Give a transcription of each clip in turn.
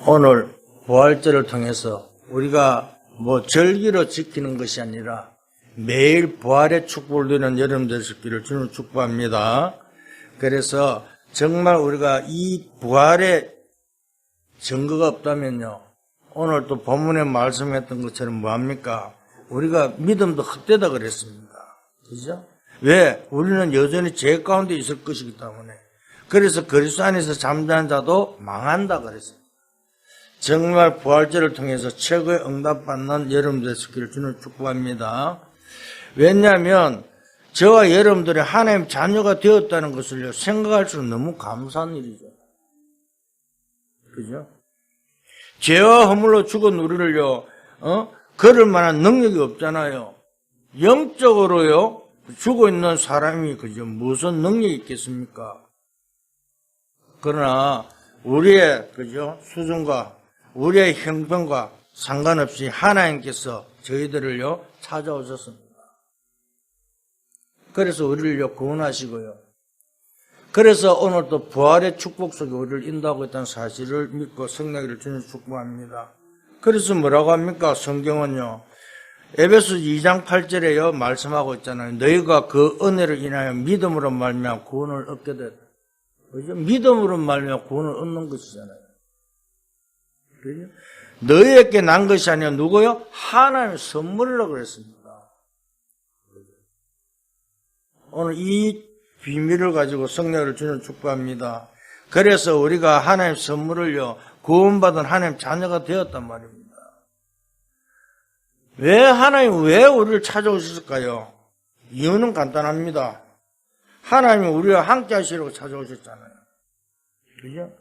오늘 부활절을 통해서 우리가 절기로 지키는 것이 아니라 매일 부활의 축복을 누리는 여러분 되시기를 주님 축복합니다. 그래서 정말 우리가 이 부활의 증거가 없다면요, 오늘 또 본문에 말씀했던 것처럼 뭐합니까? 우리가 믿음도 헛되다 그랬습니다. 그죠? 왜? 우리는 여전히 죄 가운데 있을 것이기 때문에. 그래서 그리스도 안에서 잠자는 자도 망한다 그랬습니다. 정말 부활절을 통해서 최고의 응답받는 여러분 되시기를 주님 축복합니다. 왜냐하면 저와 여러분들이 하나님 자녀가 되었다는 것을 생각할수록 너무 감사한 일이죠. 그죠? 죄와 허물로 죽은 우리를요, 걸을 만한 능력이 없잖아요. 영적으로요, 죽어 있는 사람이 그죠? 무슨 능력이 있겠습니까? 그러나 우리의 그죠? 수준과 우리의 형편과 상관없이 하나님께서 저희들을요 찾아오셨습니다. 그래서 우리를요 구원하시고요. 그래서 오늘 또 부활의 축복 속에 우리를 인도하고 있다는 사실을 믿고 성령을 주님 축복합니다. 그래서 뭐라고 합니까? 성경은요, 에베소 2장 8절에요 말씀하고 있잖아요. 너희가 그 은혜를 인하여 믿음으로 말미암아 구원을 얻게 됐다. 그죠? 믿음으로 말미암아 구원을 얻는 것이잖아요. 그죠? 너희에게 난 것이 아니라 누구요? 하나님의 선물이라고 그랬습니다. 오늘 이 비밀을 가지고 성령을 주님 축복합니다. 그래서 우리가 하나님 선물을요, 구원받은 하나님 자녀가 되었단 말입니다. 왜 우리를 찾아오셨을까요? 이유는 간단합니다. 하나님이 우리와 함께 하시려고 찾아오셨잖아요. 그죠?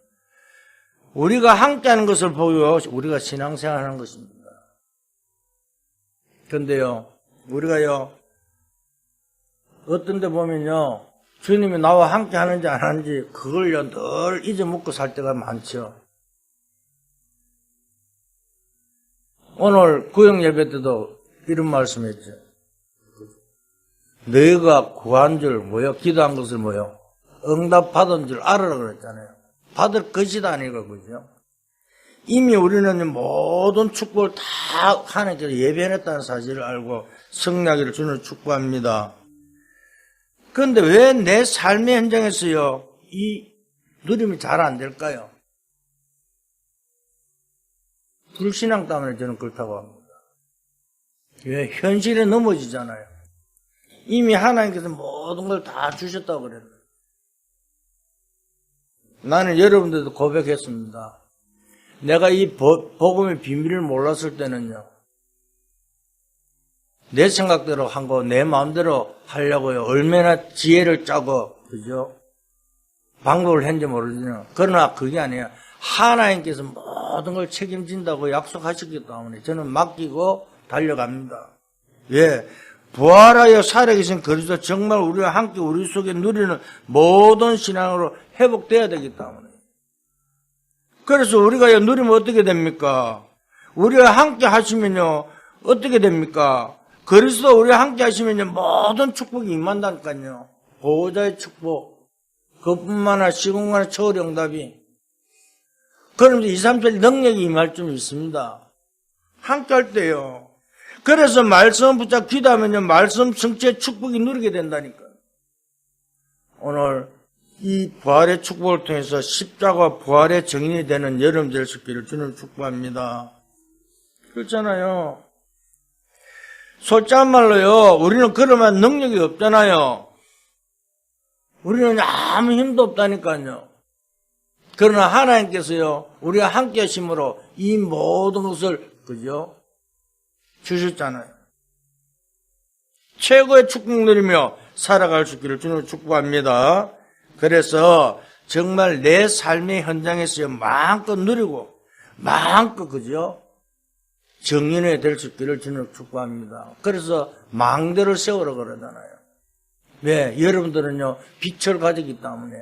우리가 함께 하는 것을 보고 우리가 신앙생활 하는 것입니다. 그런데요, 우리가요, 어떤 데 보면요, 주님이 나와 함께 하는지 안 하는지 그걸요 늘 잊어먹고 살 때가 많죠. 오늘 구역 예배 때도 이런 말씀했죠. 너희가 구한 줄 뭐요? 기도한 것을 뭐요? 응답 받은 줄 알아라 그랬잖아요. 받을 것이다 아니고, 그죠? 이미 우리는 모든 축복을 다 하나님께서 예배해냈다는 사실을 알고 승리하기를 주님 축복합니다. 그런데 왜 내 삶의 현장에서요, 이 누림이 잘 안 될까요? 불신앙 때문에 저는 그렇다고 합니다. 왜? 현실에 넘어지잖아요. 이미 하나님께서 모든 걸 다 주셨다고 그랬는데. 나는 여러분들도 고백했습니다. 내가 이 복음의 비밀을 몰랐을 때는요, 내 생각대로 한 거, 내 마음대로 하려고요, 얼마나 지혜를 짜고, 그죠? 방법을 했는지 모르지만, 그러나 그게 아니에요. 하나님께서 모든 걸 책임진다고 약속하셨기 때문에 저는 맡기고 달려갑니다. 왜? 부활하여 살아계신 그리스도 정말 우리와 함께 우리 속에 누리는 모든 신앙으로 회복돼야 되기 때문에. 그래서 우리가 누리면 어떻게 됩니까? 우리와 함께 하시면요, 어떻게 됩니까? 그리스도 우리와 함께 하시면요, 모든 축복이 임한다니까요. 보호자의 축복, 그뿐만 아니라 시공간의 초월의 응답이. 그러면서 2, 3절 능력이 임할 줄 믿습니다. 함께 할 때요. 그래서 말씀 붙잡고 기도하면요, 말씀 성취의 축복이 누리게 된다니까요. 오늘 이 부활의 축복을 통해서 십자가 부활의 증인이 되는 여러분들 되시기를 주님 축복합니다. 그렇잖아요. 솔직한 말로요, 우리는 그러면 능력이 없잖아요. 우리는 아무 힘도 없다니까요. 그러나 하나님께서요, 우리와 함께 하심으로 이 모든 것을, 그죠? 주셨잖아요. 최고의 축복 누리며 살아갈 수 있기를 주님 축복합니다. 그래서 정말 내 삶의 현장에서요, 마음껏 누리고, 마음껏, 그죠? 정인이 될 수 있기를 주님 축복합니다. 그래서 망대를 세우라 그러잖아요. 왜? 여러분들은요, 빛을 가지기 때문에.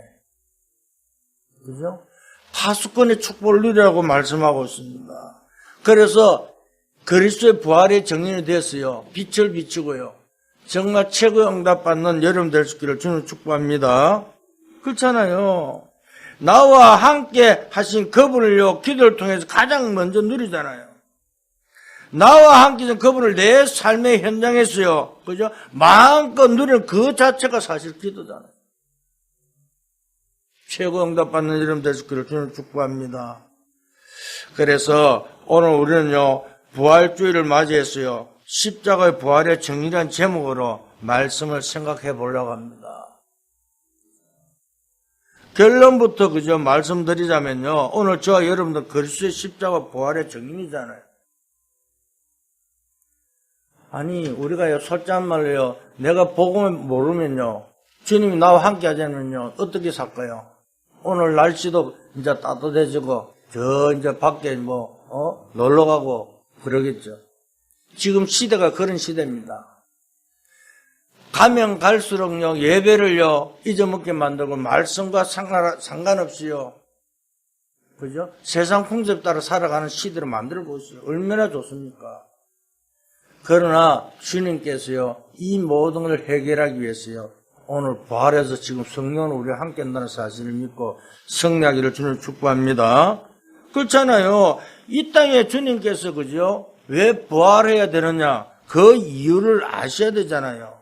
그죠? 파수꾼의 축복을 누리라고 말씀하고 있습니다. 그래서 그리스도의 부활의 정인이 되었어요. 빛을 비추고요. 정말 최고의 응답받는 여러분 될 수 있기를 주님 축복합니다. 그렇잖아요. 나와 함께 하신 그분을요, 기도를 통해서 가장 먼저 누리잖아요. 나와 함께 하신 그분을 내 삶의 현장에서요, 그죠? 마음껏 누리는 그 자체가 사실 기도잖아요. 최고 응답받는 이름 되시기를 주님 축복합니다. 그래서 오늘 우리는요, 부활주의를 맞이해서요, 십자가의 부활의 정의란 제목으로 말씀을 생각해 보려고 합니다. 결론부터 그저 말씀드리자면요, 오늘 저와 여러분들 그리스도의 십자가 부활의 정인이잖아요. 아니, 우리가요, 솔직한 말로요, 내가 복음을 모르면요, 주님이 나와 함께 하지 않으면요, 어떻게 살까요? 오늘 날씨도 이제 따뜻해지고, 이제 밖에 놀러 가고, 그러겠죠. 지금 시대가 그런 시대입니다. 가면 갈수록요, 예배를요, 잊어먹게 만들고, 말씀과 상관없이요, 그죠? 세상 풍습 따라 살아가는 시대를 만들어 보세요. 얼마나 좋습니까? 그러나 주님께서요, 이 모든 걸 해결하기 위해서요, 오늘 부활해서 지금 성령을 우리와 함께 한다는 사실을 믿고 승리하기를 주님 축복합니다. 그렇잖아요. 이 땅에 주님께서 그죠? 왜 부활해야 되느냐? 그 이유를 아셔야 되잖아요.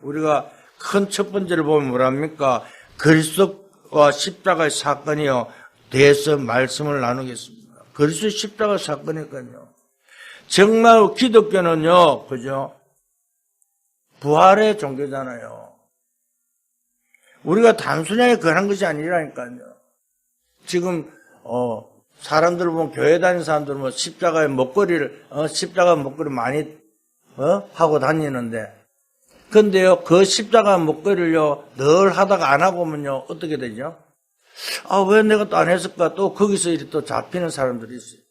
우리가 큰 첫 번째를 보면 뭐랍니까? 그리스도와 십자가의 사건이요, 대해서 말씀을 나누겠습니다. 그리스도의 십자가 사건이니까요. 정말 기독교는요, 그죠? 부활의 종교잖아요. 우리가 단순하게 그런 것이 아니라니까요. 지금, 사람들 보면 교회 다니는 사람들은 뭐 십자가 목걸이 많이, 하고 다니는데, 근데요, 그 십자가 목걸이를요, 늘 하다가 안 하고 오면요, 어떻게 되죠? 왜 내가 또 안 했을까? 또 거기서 또 잡히는 사람들이 있어요.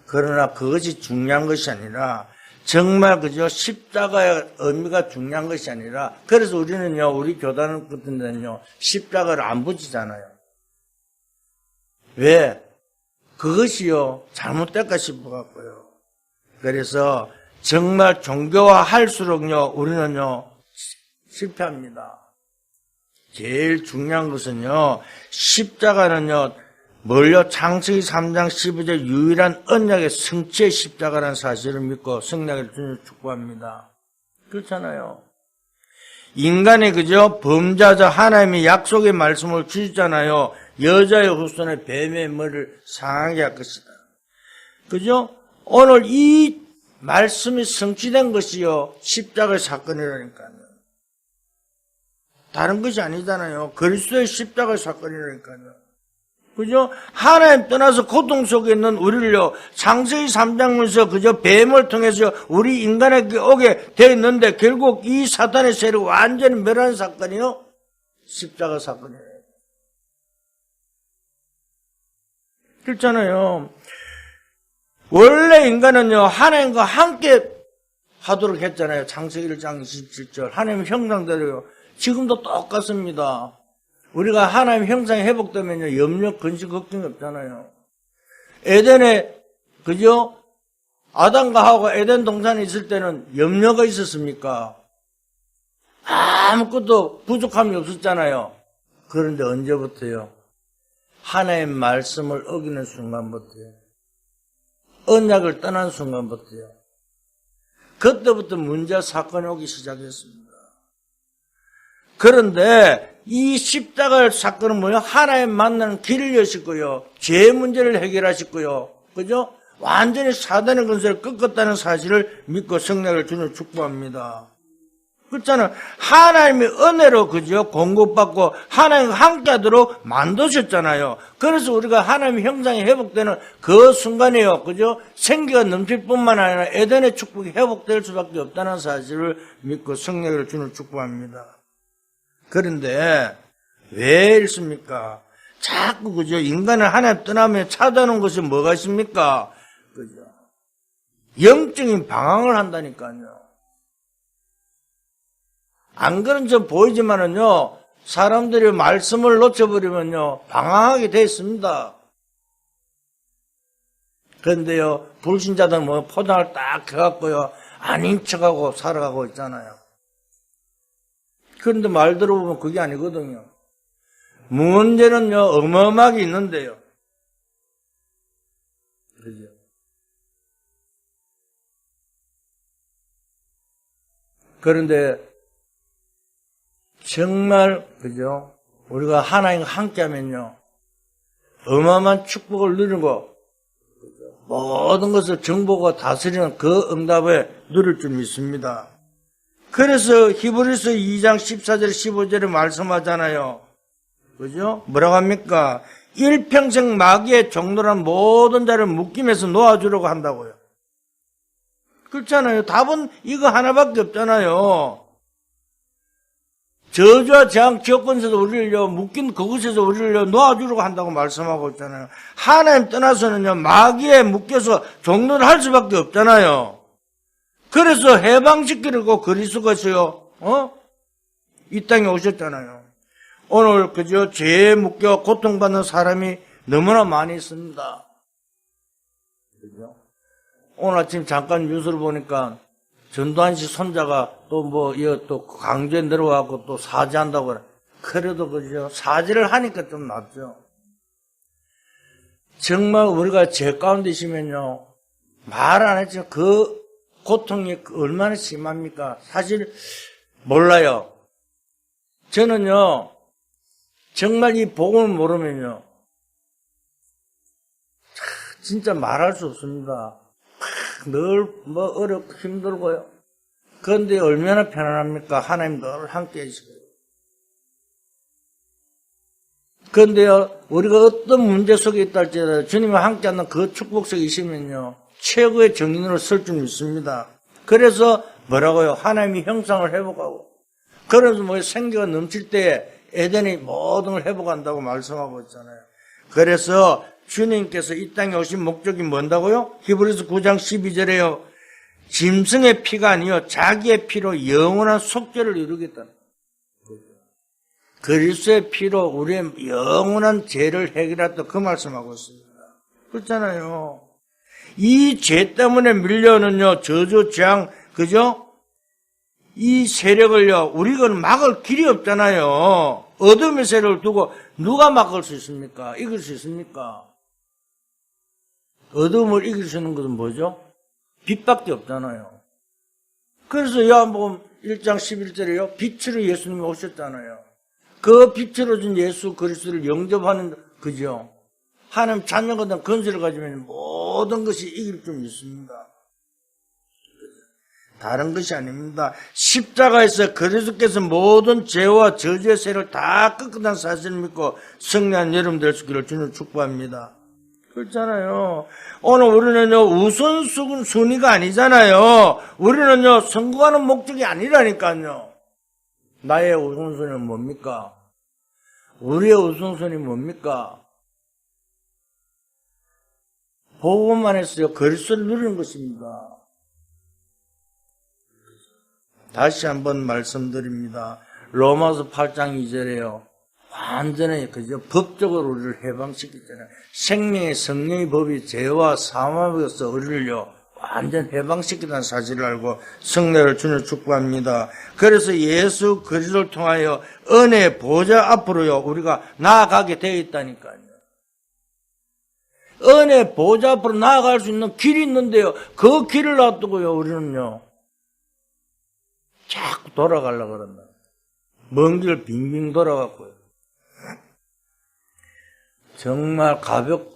그러나 그것이 중요한 것이 아니라, 정말 그죠? 십자가의 의미가 중요한 것이 아니라, 그래서 우리는요, 우리 교단 같은 데는요, 십자가를 안 붙이잖아요. 왜? 그것이요, 잘못될까 싶어갖고요. 그래서, 정말 종교화 할수록요, 우리는요, 실패합니다. 제일 중요한 것은요, 십자가는요, 뭘요? 창세기 3장 12절 유일한 언약의 성취의 십자가라는 사실을 믿고 승리하기를 주님 축복합니다. 그렇잖아요. 인간의 그죠? 범죄자 하나님이 약속의 말씀을 주셨잖아요. 여자의 후손의 뱀의 머리를 상하게 할 것이다. 그죠? 오늘 이 말씀이 성취된 것이요, 십자가의 사건이라니까요. 다른 것이 아니잖아요. 그리스도의 십자가의 사건이라니까요. 그죠? 하나님 떠나서 고통 속에 있는 우리를요, 창세기 3장에서 그저 뱀을 통해서 우리 인간에게 오게 되어 있는데, 결국 이 사탄의 세력을 완전히 멸하는 사건이요, 십자가 사건이에요. 그렇잖아요. 원래 인간은요, 하나님과 함께 하도록 했잖아요. 창세기 1장 27절. 하나님 형상대로요. 지금도 똑같습니다. 우리가 하나님 형상이 회복되면요, 염려, 근심, 걱정이 없잖아요. 에덴에, 그죠? 아담과 하와가 에덴 동산에 있을 때는 염려가 있었습니까? 아무것도 부족함이 없었잖아요. 그런데 언제부터요? 하나님 말씀을 어기는 순간부터요. 언약을 떠난 순간부터요. 그때부터 문제와 사건이 오기 시작했습니다. 그런데 이 십자가 사건은 뭐예요? 하나님 만나는 길을 여시고요. 죄의 문제를 해결하시고요. 그죠? 완전히 사단의 권세를 꺾었다는 사실을 믿고 승리를 주는 축복합니다. 그렇잖아요. 하나님의 은혜로 그죠? 공급받고 하나님과 함께하도록 만드셨잖아요. 그래서 우리가 하나님의 형상이 회복되는 그 순간이에요. 그죠? 생기가 넘칠 뿐만 아니라 에덴의 축복이 회복될 수밖에 없다는 사실을 믿고 승리를 주는 축복합니다. 그런데 왜 이렇습니까? 자꾸 그죠? 인간을 하나님 떠나면 찾아오는 것이 뭐가 있습니까? 그죠? 영적인 방황을 한다니까요. 안 그런 점 보이지만은요, 사람들이 말씀을 놓쳐버리면요, 방황하게 돼 있습니다. 그런데요, 불신자들은 뭐 포장을 딱 해갖고요, 아닌 척하고 살아가고 있잖아요. 그런데 말 들어보면 그게 아니거든요. 문제는요, 어마어마하게 있는데요. 그죠? 그런데, 정말, 그죠? 우리가 하나님과 함께 하면요, 어마어마한 축복을 누리고, 모든 것을 정보가 다스리는 그 응답을 누릴 줄 믿습니다. 그래서 히브리서 2장 14절 15절에 말씀하잖아요. 그죠? 뭐라고 합니까? 일평생 마귀의 종노란 모든 자를 묶임에서 놓아주려고 한다고요. 그렇잖아요. 답은 이거 하나밖에 없잖아요. 저주와 재앙 지역권에서 우리를 묶인 그곳에서 우리를 놓아주려고 한다고 말씀하고 있잖아요. 하나님 떠나서는요, 마귀에 묶여서 종노를 할 수밖에 없잖아요. 그래서 해방시키려고 그리스도가서요, 이 땅에 오셨잖아요. 오늘 그저 죄에 묶여 고통받는 사람이 너무나 많이 있습니다. 그죠? 오늘 아침 잠깐 뉴스를 보니까 전두환 씨 손자가 또 강주에 내려와갖고 또 사죄한다고 그래. 그래도 그죠? 사죄를 하니까 좀 낫죠. 정말 우리가 죄 가운데 있으면요, 말 안 했지만 그 고통이 얼마나 심합니까? 사실 몰라요. 저는요, 정말 이 복음을 모르면요, 진짜 말할 수 없습니다. 늘 어렵고 힘들고요. 그런데 얼마나 편안합니까? 하나님 늘 함께 해주시고. 그런데요, 우리가 어떤 문제 속에 있다 할지라도 주님과 함께하는 그 축복 속에 있으면요, 최고의 정인으로 설 줄 믿습니다. 그래서 뭐라고요? 하나님이 형상을 회복하고, 그래서 생기가 넘칠 때에 에덴이 모든 걸 회복한다고 말씀하고 있잖아요. 그래서 주님께서 이 땅에 오신 목적이 뭔다고요? 히브리서 9장 12절에요. 짐승의 피가 아니요 자기의 피로 영원한 속죄를 이루겠다는 거예요. 그리스도의 피로 우리의 영원한 죄를 해결했다 그 말씀하고 있습니다. 그렇잖아요. 이 죄 때문에 밀려오는요 저주 재앙 그죠? 이 세력을요 우리가 막을 길이 없잖아요. 어둠의 세력을 두고 누가 막을 수 있습니까? 이길 수 있습니까? 어둠을 이길 수 있는 것은 뭐죠? 빛밖에 없잖아요. 그래서 요한복음 1장 11절에요. 빛으로 예수님이 오셨잖아요. 그 빛으로 준 예수 그리스도를 영접하는 그죠? 하나님 자녀가 된 건설을 가지면 모든 것이 이길 줄 믿습니다. 다른 것이 아닙니다. 십자가에서 그리스도께서 모든 죄와 저주의 세를 다 끄끄단 사실을 믿고 승리한 여러분 될 수 있기를 주님 축복합니다. 그렇잖아요. 오늘 우리는요 우선순위가 아니잖아요. 우리는요 성공하는 목적이 아니라니까요. 나의 우선순위는 뭡니까? 우리의 우선순위 뭡니까? 복음만 했어요. 그리스도를 누리는 것입니다. 다시 한번 말씀드립니다. 로마서 8장 2절에요. 완전히 그저 법적으로 우리를 해방시켰잖아요. 생명의 성령의 법이 죄와 사망에서 우리를요 완전 해방시키다는 사실을 알고 성례를 주님 축복합니다. 그래서 예수 그리스도를 통하여 은혜 보좌 앞으로요 우리가 나아가게 되어 있다니까요. 은혜 보좌 앞으로 나아갈 수 있는 길이 있는데요. 그 길을 놔두고요 우리는요 자꾸 돌아가려고 그런다. 먼 길 빙빙 돌아갔고요. 정말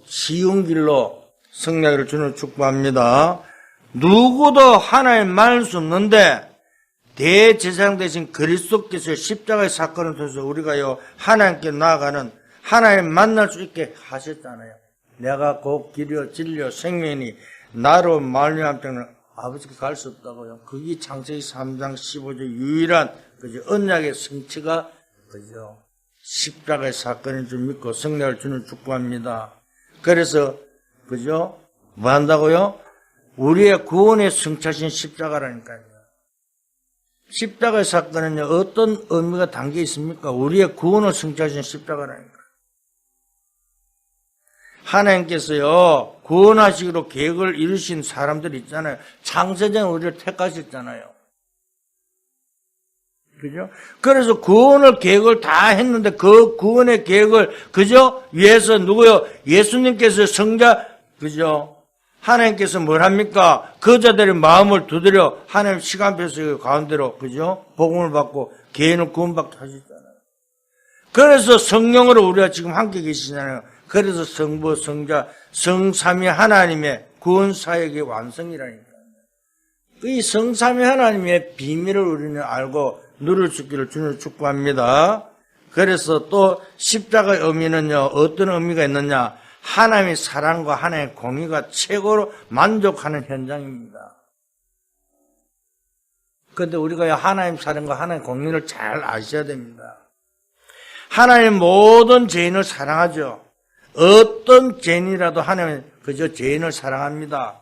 쉬운 길로 승리를 주는 축복합니다. 누구도 하나님 만날 수 없는데 대제사장 되신 그리스도께서 십자가의 사건을 통해서 우리가요 하나님께 나아가는 하나님 만날 수 있게 하셨잖아요. 내가 곧 길이요 진리요 생명이니 나로 말미암아 아버지께 갈 수 없다고요. 그게 창세기 3장 15절 유일한 그죠 언약의 성취가 그죠 십자가의 사건인 줄 믿고 성례를 주는 축복합니다. 그래서 그죠 뭐 한다고요? 우리의 구원의 성취하신 십자가라니까요. 십자가의 사건은요 어떤 의미가 담겨 있습니까? 우리의 구원을 성취하신 십자가라니까. 하나님께서요 구원하시기로 계획을 이루신 사람들 있잖아요. 창세전에 우리를 택하셨잖아요. 그죠? 그래서 구원을 계획을 다 했는데 그 구원의 계획을 그죠? 위해서 누구요? 예수님께서 성자 그죠? 하나님께서 뭘 합니까? 그 자들의 마음을 두드려 하나님 시간표서 가운데로 그죠? 복음을 받고 개인을 구원받게 하셨잖아요. 그래서 성령으로 우리가 지금 함께 계시잖아요. 그래서 성부, 성자, 성삼위 하나님의 구원 사역의 완성이라니까요. 이 성삼위 하나님의 비밀을 우리는 알고 누릴 수 있기를 주님을 축복합니다. 그래서 또 십자가의 의미는요, 어떤 의미가 있느냐? 하나님의 사랑과 하나님의 공의가 최고로 만족하는 현장입니다. 그런데 우리가 하나님 사랑과 하나님의 공의를 잘 아셔야 됩니다. 하나님 모든 죄인을 사랑하죠. 어떤 죄인이라도 하나님은 그저 죄인을 사랑합니다.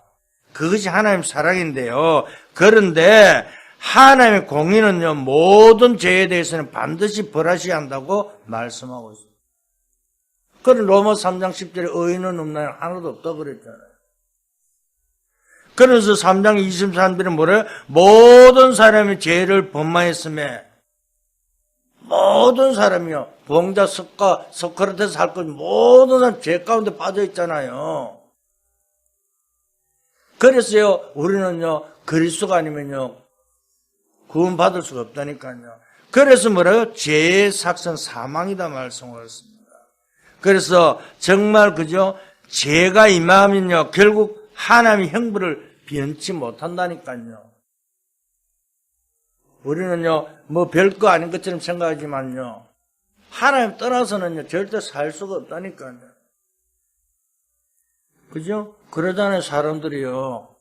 그것이 하나님 사랑인데요. 그런데 하나님의 공의는요, 모든 죄에 대해서는 반드시 벌하셔야 한다고 말씀하고 있습니다. 그런 로마 3장 10절에 의인은 없나요? 하나도 없다고 그랬잖아요. 그래서 3장 23절에 뭐래요? 모든 사람이 죄를 범하였음에 모든 사람이요. 부흥자 소크라테스 할 것 모든 사람 죄 가운데 빠져 있잖아요. 그래서요, 우리는요, 그리스도가 아니면요, 구원받을 수가 없다니까요. 그래서 뭐래요? 죄의 삭선 사망이다 말씀하셨습니다. 그래서 정말 그죠? 죄가 임하면요, 결국 하나님의 형벌을 변치 못한다니까요. 우리는요, 뭐 별거 아닌 것처럼 생각하지만요, 하나님 떠나서는요, 절대 살 수가 없다니까요. 그죠? 그러잖아요, 사람들이요.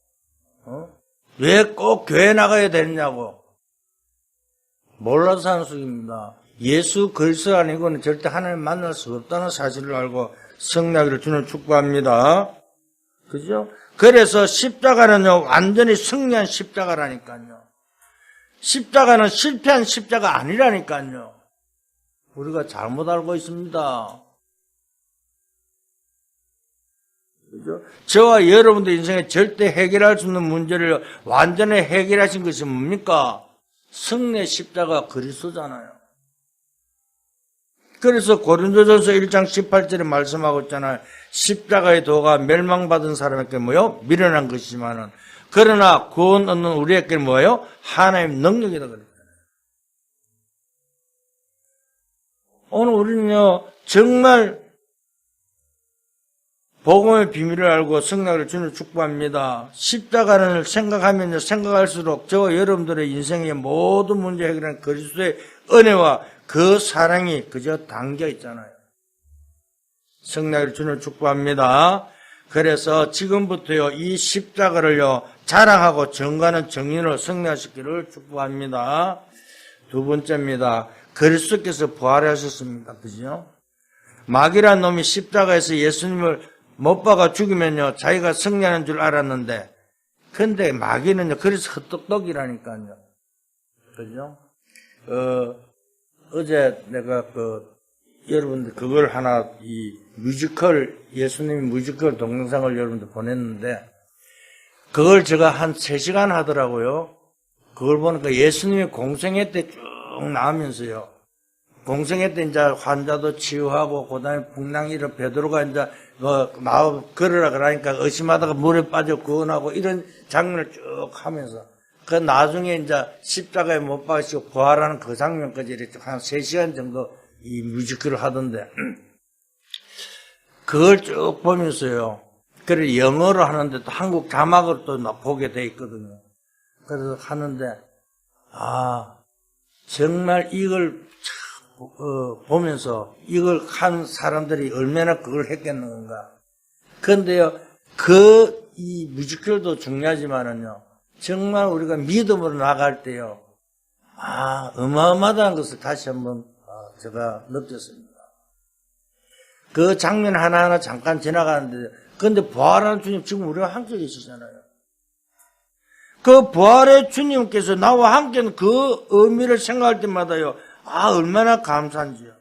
왜 꼭 교회 나가야 되느냐고. 몰라서 하는 속입니다. 예수 그리스도 아니고는 절대 하나님 만날 수 없다는 사실을 알고 승리하기를 주님 축복합니다. 그죠? 그래서 십자가는요, 완전히 승리한 십자가라니까요. 십자가는 실패한 십자가 아니라니까요. 우리가 잘못 알고 있습니다. 그죠? 저와 여러분들 인생에 절대 해결할 수 없는 문제를 완전히 해결하신 것이 뭡니까? 승리의 십자가 그리스도잖아요. 그래서 고린도전서 1장 18절에 말씀하고 있잖아요. 십자가의 도가 멸망받은 사람에게 뭐요? 미련한 것이지만은 그러나 구원 얻는 우리에게 뭐예요? 하나님의 능력이다 그랬잖아요. 오늘 우리는요, 정말 복음의 비밀을 알고 승리를 주는 축복합니다. 십자가를 생각하면요, 생각할수록 저와 여러분들의 인생의 모든 문제 해결하는 그리스도의 은혜와 그 사랑이 그저 담겨 있잖아요. 승리를 주는 축복합니다. 그래서 지금부터요, 이 십자가를요, 자랑하고 증거하는 정인으로 승리하시기를 축복합니다. 두 번째입니다. 그리스도께서 부활하셨습니다. 그죠? 마귀란 놈이 십자가에서 예수님을 못 박아 죽이면요, 자기가 승리하는 줄 알았는데, 근데 마귀는요, 그래서 헛똑똑이라니까요. 그죠? 어제 내가 여러분들 그걸 하나, 예수님 뮤지컬 동영상을 여러분들 보냈는데, 그걸 제가 한 3시간 하더라고요. 그걸 보니까 예수님의 공생애 때 쭉 나오면서요. 공생애 때 이제 환자도 치유하고, 그 다음에 풍랑이를 베드로가 이제 걸으라 그러니까 의심하다가 물에 빠져 구원하고 이런 장면을 쭉 하면서, 그 나중에 이제 십자가에 못 박히고 부활하는 그 장면까지 이렇게 한 3시간 정도 이 뮤지컬을 하던데, 그걸 쭉 보면서요. 그래, 영어로 하는데 또 한국 자막으로 또 보게 돼 있거든요. 그래서 하는데, 정말 이걸 보면서 이걸 한 사람들이 얼마나 그걸 했겠는 건가. 그런데요, 이 뮤지컬도 중요하지만은요, 정말 우리가 믿음으로 나갈 때요, 어마어마한 것을 다시 한번 제가 느꼈습니다. 그 장면 하나하나 잠깐 지나가는데, 그런데 부활하는 주님 지금 우리와 함께 계시잖아요. 그 부활의 주님께서 나와 함께는 그 의미를 생각할 때마다요, 얼마나 감사한지요.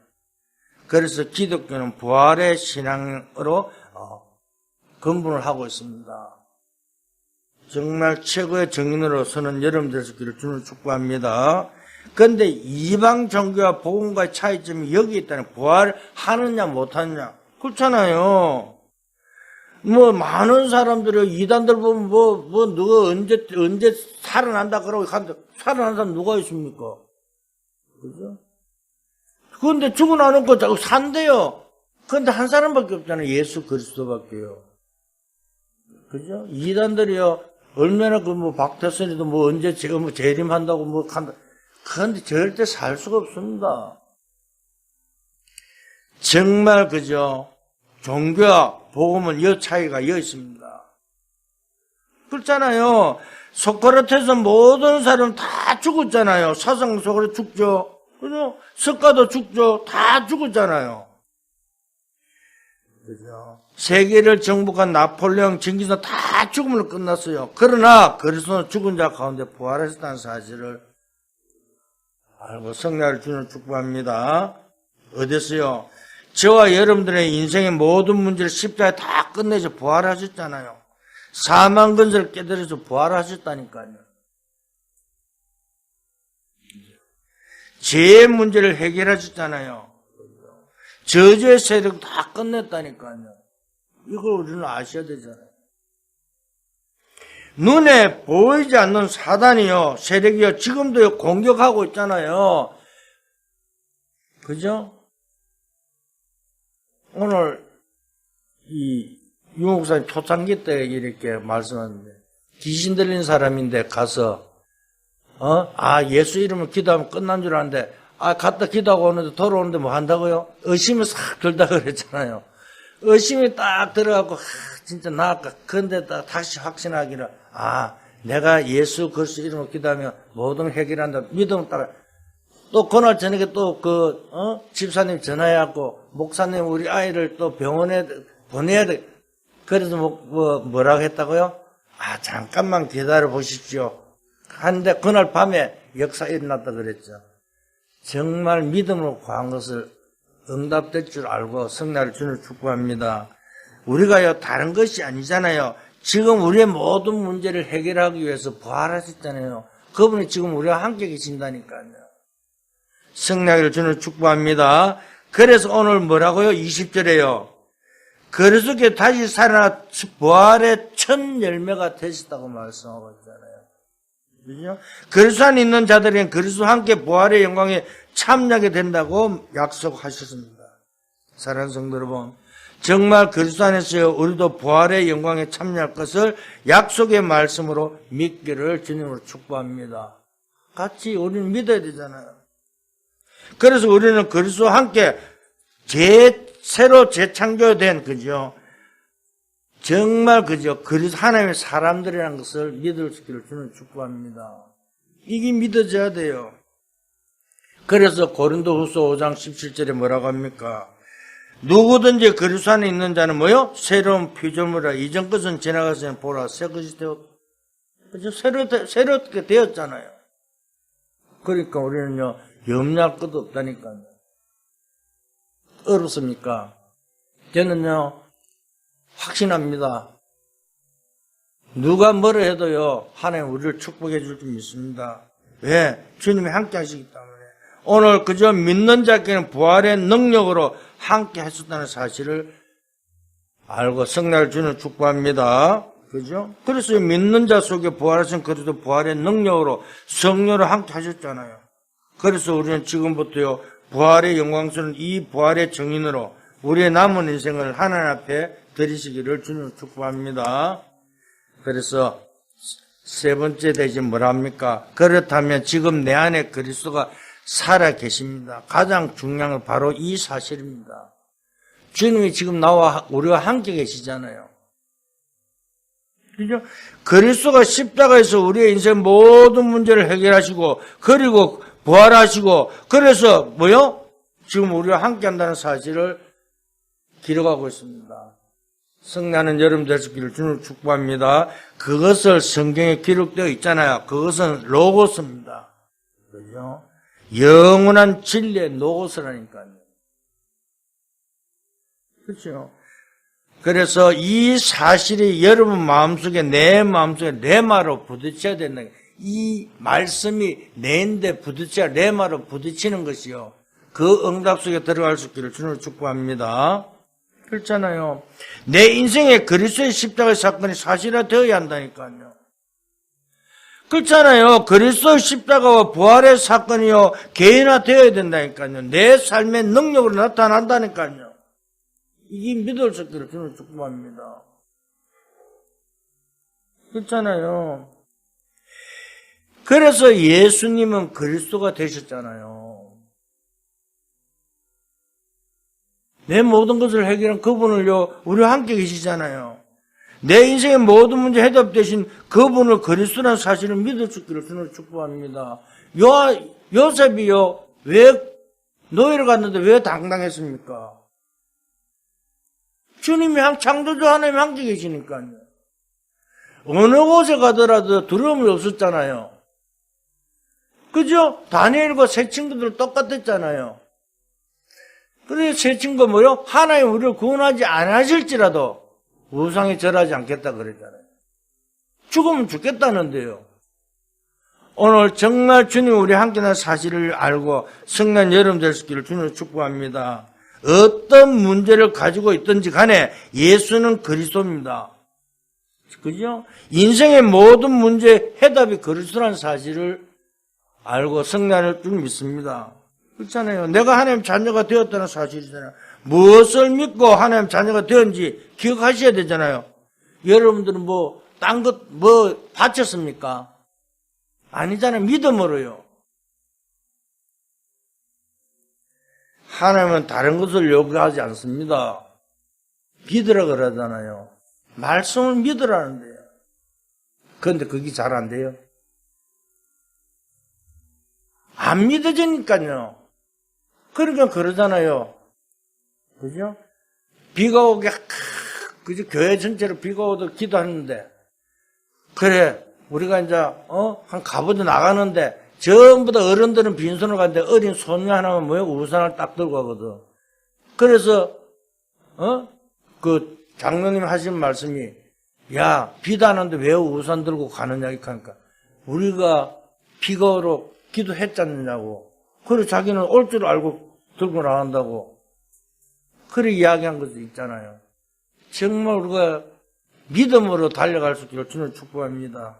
그래서 기독교는 부활의 신앙으로 근본을 하고 있습니다. 정말 최고의 정인으로서는 여러분들 되시기를 주님을 축복합니다. 그런데 이방 종교와 복음과의 차이점이 여기 있다는 부활하느냐 못하느냐. 그렇잖아요. 뭐 많은 사람들이 이단들 보면 누가 언제 살아난다 그러고 살아난 사람 누가 있습니까? 그죠? 그런데 죽어나놓고 자꾸 산대요. 그런데 한 사람밖에 없잖아요. 예수 그리스도밖에요. 그죠? 이단들이요. 얼마나 박태선이도 언제 지금 재림한다고 한다. 그런데 절대 살 수가 없습니다. 정말 그죠? 종교와 복음은 이 차이가 여기 있습니다. 그렇잖아요. 소크라테스 모든 사람 다 죽었잖아요. 사상 속으로 죽죠. 그죠? 석가도 죽죠. 다 죽었잖아요. 그죠? 세계를 정복한 나폴레옹, 징기스칸 다 죽음으로 끝났어요. 그러나 그리스도는 죽은 자 가운데 부활했다는 사실을 알고 성령을 주는 축복합니다. 어디서요? 저와 여러분들의 인생의 모든 문제를 십자가에 다 끝내서 부활하셨잖아요. 사망 근세를 깨달아서 부활하셨다니까요. 죄의 문제를 해결하셨잖아요. 저주의 세력 다 끝냈다니까요. 이걸 우리는 아셔야 되잖아요. 눈에 보이지 않는 사단이요, 세력이요, 지금도 공격하고 있잖아요. 그죠? 오늘 유 목사님 초창기 때 이렇게 말씀하는데 귀신 들린 사람인데 가서 예수 이름을 기도하면 끝난 줄 아는데 갔다 기도하고 오는데 돌아오는데 뭐 한다고요? 의심이 싹 들다 그랬잖아요. 의심이 딱 들어가고 진짜 나을까? 그런데 다시 확신하기를 내가 예수 그리스도 이름을 기도하면 모든 해결한다. 믿음 따라. 또 그날 저녁에 또 집사님 전화해갖고 목사님 우리 아이를 또 병원에 보내야 돼. 그래서 뭐라고 했다고요? 잠깐만 기다려 보십시오. 한데 그날 밤에 역사 일어났다 그랬죠. 정말 믿음으로 구한 것을 응답될 줄 알고 성령을 주는 축복합니다. 우리가요 다른 것이 아니잖아요. 지금 우리의 모든 문제를 해결하기 위해서 부활하셨잖아요. 그분이 지금 우리와 함께 계신다니까요. 성령을 주는 축복합니다. 그래서 오늘 뭐라고요? 20절에요. 그리스도께 다시 살아나 부활의 첫 열매가 되셨다고 말씀하고 있잖아요. 그죠? 그리스도 안에 있는 자들은 그리스도와 함께 부활의 영광에 참여하게 된다고 약속하셨습니다. 사랑하는 성도 여러분, 정말 그리스도 안에서요 우리도 부활의 영광에 참여할 것을 약속의 말씀으로 믿기를 주님으로 축복합니다. 같이 우리는 믿어야 되잖아요. 그래서 우리는 그리스도와 함께 새로 재창조된 그죠? 정말 그죠? 그리스도 하나님의 사람들이라는 것을 믿을 수 있기를 주는 축복합니다. 이게 믿어져야 돼요. 그래서 고린도후서 5장 17절에 뭐라고 합니까? 누구든지 그리스도 안에 있는 자는 뭐요? 새로운 피조물이라 이전 것은 지나가서 보라 새 것이 되었다. 그죠? 새롭게 되었잖아요. 그러니까 우리는요 염려할 것도 없다니까요. 어렵습니까? 저는요 확신합니다. 누가 뭐라 해도요 하나님 우리를 축복해 줄 줄 믿습니다. 왜? 주님이 함께 하시기 때문에. 오늘 그저 믿는 자께는 부활의 능력으로 함께 하셨다는 사실을 알고 성령을 주는 축복합니다. 그죠? 그래서 믿는 자 속에 부활하신 그리스도 부활의 능력으로 성령으로 함께 하셨잖아요. 그래서 우리는 지금부터요 부활의 영광스러운 이 부활의 정인으로 우리의 남은 인생을 하나님 앞에 드리시기를 주님 축복합니다. 그래서 세 번째 대신 뭐랍니까? 그렇다면 지금 내 안에 그리스도가 살아 계십니다. 가장 중요한 건 바로 이 사실입니다. 주님이 지금 나와 우리와 함께 계시잖아요. 그죠? 그리스도가 십자가에서 우리의 인생 모든 문제를 해결하시고 그리고 부활하시고 그래서 뭐요? 지금 우리와 함께 한다는 사실을 기록하고 있습니다. 성령은 여러분 되시기를 주님 축복합니다. 그것을 성경에 기록되어 있잖아요. 그것은 로고스입니다. 그죠? 영원한 진리의 로고스라니까요. 그렇죠? 그래서 이 사실이 여러분 마음속에 내 마음속에 내 말로 부딪혀야 된다. 이 말씀이 내인데 부딪혀 레마로 부딪히는 것이요. 그 응답 속에 들어갈 수 있기를 주님을 축복합니다. 그렇잖아요. 내 인생에 그리스도의 십자가의 사건이 사실화되어야 한다니까요. 그렇잖아요. 그리스도의 십자가와 부활의 사건이요 개인화되어야 된다니까요. 내 삶의 능력으로 나타난다니까요. 이게 믿을 수 있기를 주님을 축복합니다. 그렇잖아요. 그래서 예수님은 그리스도가 되셨잖아요. 내 모든 것을 해결한 그분을요, 우리와 함께 계시잖아요. 내 인생의 모든 문제 해답되신 그분을 그리스도라는 사실을 믿을 수 있기를 주님을 축복합니다. 요셉이요, 왜 노예를 갔는데 왜 당당했습니까? 주님이 창조주 하나님 함께 계시니까요. 어느 곳에 가더라도 두려움이 없었잖아요. 그죠? 다니엘과 세 친구들 똑같았잖아요. 그래서 세 친구가 뭐요? 하나님 우리를 구원하지 않으실지라도 우상에 절하지 않겠다 그랬잖아요. 죽으면 죽겠다는데요. 오늘 정말 주님 우리 함께하는 사실을 알고 성난 여러분 될 수 있기를 주님을 축복합니다. 어떤 문제를 가지고 있든지 간에 예수는 그리스도입니다. 그죠? 인생의 모든 문제 해답이 그리스도라는 사실을 알고 성난을 좀 믿습니다. 그렇잖아요. 내가 하나님 자녀가 되었다는 사실이잖아요. 무엇을 믿고 하나님 자녀가 되었는지 기억하셔야 되잖아요. 여러분들은 딴 것, 바쳤습니까? 아니잖아요. 믿음으로요. 하나님은 다른 것을 요구하지 않습니다. 믿으라 그러잖아요. 말씀을 믿으라는데요. 그런데 그게 잘 안 돼요. 안 믿어지니까요. 그러니까 그러잖아요. 그죠? 비가 오게, 그죠? 교회 전체로 비가 오도 기도하는데, 그래, 우리가 이제, 한 가보도 나가는데, 전부 다 어른들은 빈손으로 가는데, 어린 소녀 하나만 뭐예요? 우산을 딱 들고 가거든. 그래서, 그 장로님 하신 말씀이, 야, 비도 안 오는데 왜 우산 들고 가느냐, 이렇게 하니까, 우리가 비가 오러 기도했잖냐고. 그래, 자기는 올 줄 알고 들고 나간다고. 그래, 이야기한 것도 있잖아요. 정말 우리가 믿음으로 달려갈 수 있기를 주님을 축복합니다.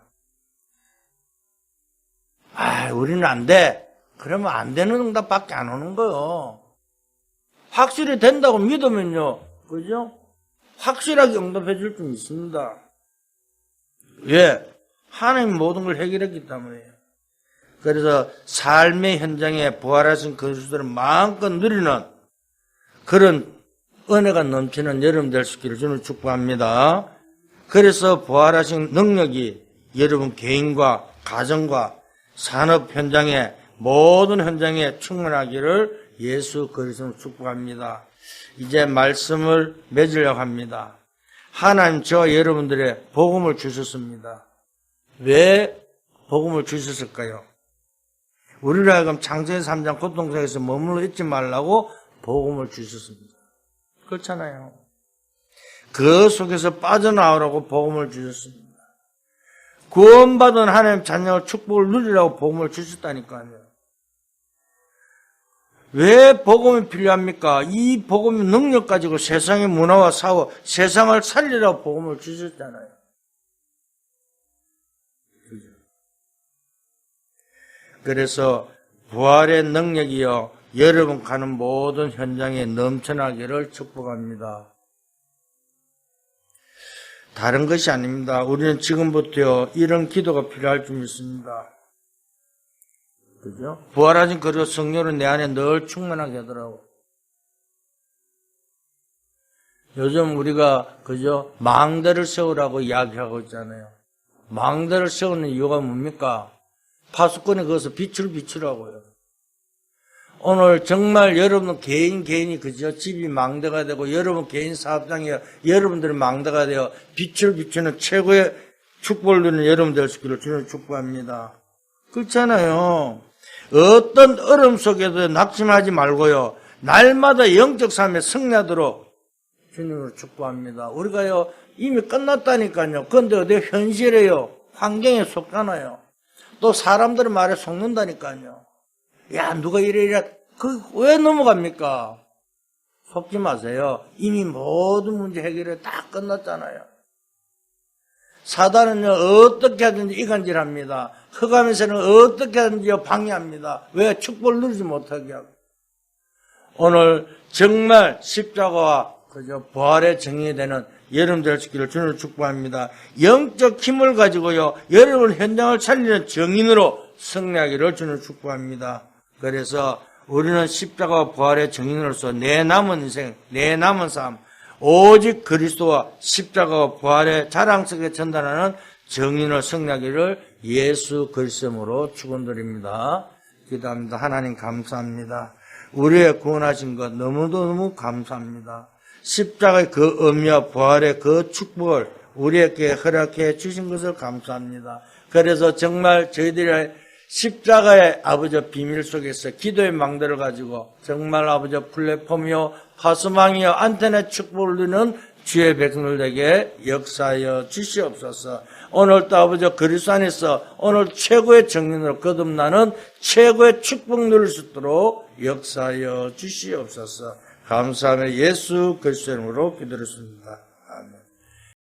우리는 안 돼. 그러면 안 되는 응답밖에 안 오는 거요. 확실히 된다고 믿으면요. 그죠? 확실하게 응답해 줄 줄 있습니다. 왜? 하나님 모든 걸 해결했기 때문에요. 그래서 삶의 현장에 부활하신 그리스도를 마음껏 누리는 그런 은혜가 넘치는 여러분 될 수 있기를 주님을 축복합니다. 그래서 부활하신 능력이 여러분 개인과 가정과 산업 현장에 모든 현장에 충만하기를 예수 그리스도로 축복합니다. 이제 말씀을 맺으려고 합니다. 하나님 저와 여러분들의 복음을 주셨습니다. 왜 복음을 주셨을까요? 우리를 하여금 창세기 3장 고통속에서 머물러 있지 말라고 복음을 주셨습니다. 그렇잖아요. 그 속에서 빠져나오라고 복음을 주셨습니다. 구원받은 하나님 자녀의 축복을 누리라고 복음을 주셨다니까요. 왜 복음이 필요합니까? 이 복음의 능력 가지고 세상의 문화와 사고 세상을 살리라고 복음을 주셨잖아요. 그래서 부활의 능력이요 여러분 가는 모든 현장에 넘쳐나기를 축복합니다. 다른 것이 아닙니다. 우리는 지금부터요 이런 기도가 필요할 줄 믿습니다. 그죠? 부활하신 그리스도 성령으로 내 안에 늘 충만하게 하더라고. 요즘 우리가 그죠? 망대를 세우라고 이야기하고 있잖아요. 망대를 세우는 이유가 뭡니까? 파수꾼이 거기서 빛을 비추라고요. 오늘 정말 여러분 개인이 그죠? 집이 망대가 되고 여러분 개인 사업장이 여러분들의 망대가 되어 빛을 비추는 최고의 축복을 누리는 여러분 될 수 있기를 주님을 축복합니다. 그렇잖아요. 어떤 어려움 속에도 낙심하지 말고요. 날마다 영적 삶에 승리하도록 주님을 축복합니다. 우리가요 이미 끝났다니까요. 그런데 어디 현실에요. 환경에 속잖아요. 또 사람들의 말에 속는다니까요. 야, 누가 이래. 왜 넘어갑니까? 속지 마세요. 이미 모든 문제 해결이 다 끝났잖아요. 사단은요, 어떻게 하든지 이간질합니다. 흑암에서는 어떻게 하든지 방해합니다. 왜? 축복을 누리지 못하게 하고. 오늘 정말 십자가와 부활의 정의되는 여러분 될 수 있기를 주님을 축복합니다. 영적 힘을 가지고요, 여러분 현장을 살리는 정인으로 승리하기를 주님을 축복합니다. 그래서 우리는 십자가와 부활의 정인으로서 내 남은 인생, 내 남은 삶, 오직 그리스도와 십자가와 부활의 자랑스럽게 전달하는 정인을 승리하기를 예수 그리스도로 축원드립니다. 기도합니다. 하나님 감사합니다. 우리의 구원하신 것 너무 감사합니다. 십자가의 그 의미와 부활의 그 축복을 우리에게 허락해 주신 것을 감사합니다. 그래서 정말 저희들의 십자가의 아버지 비밀 속에서 기도의 망대를 가지고 정말 아버지 플랫폼이요 파수망이요 안테나 축복을 누리는 주의 백성들에게 역사하여 주시옵소서. 오늘도 아버지 그리스도 안에서 오늘 최고의 정인으로 거듭나는 최고의 축복 누릴 수 있도록 역사하여 주시옵소서. 감사하며 예수 그리스도 이름으로 기도했습니다.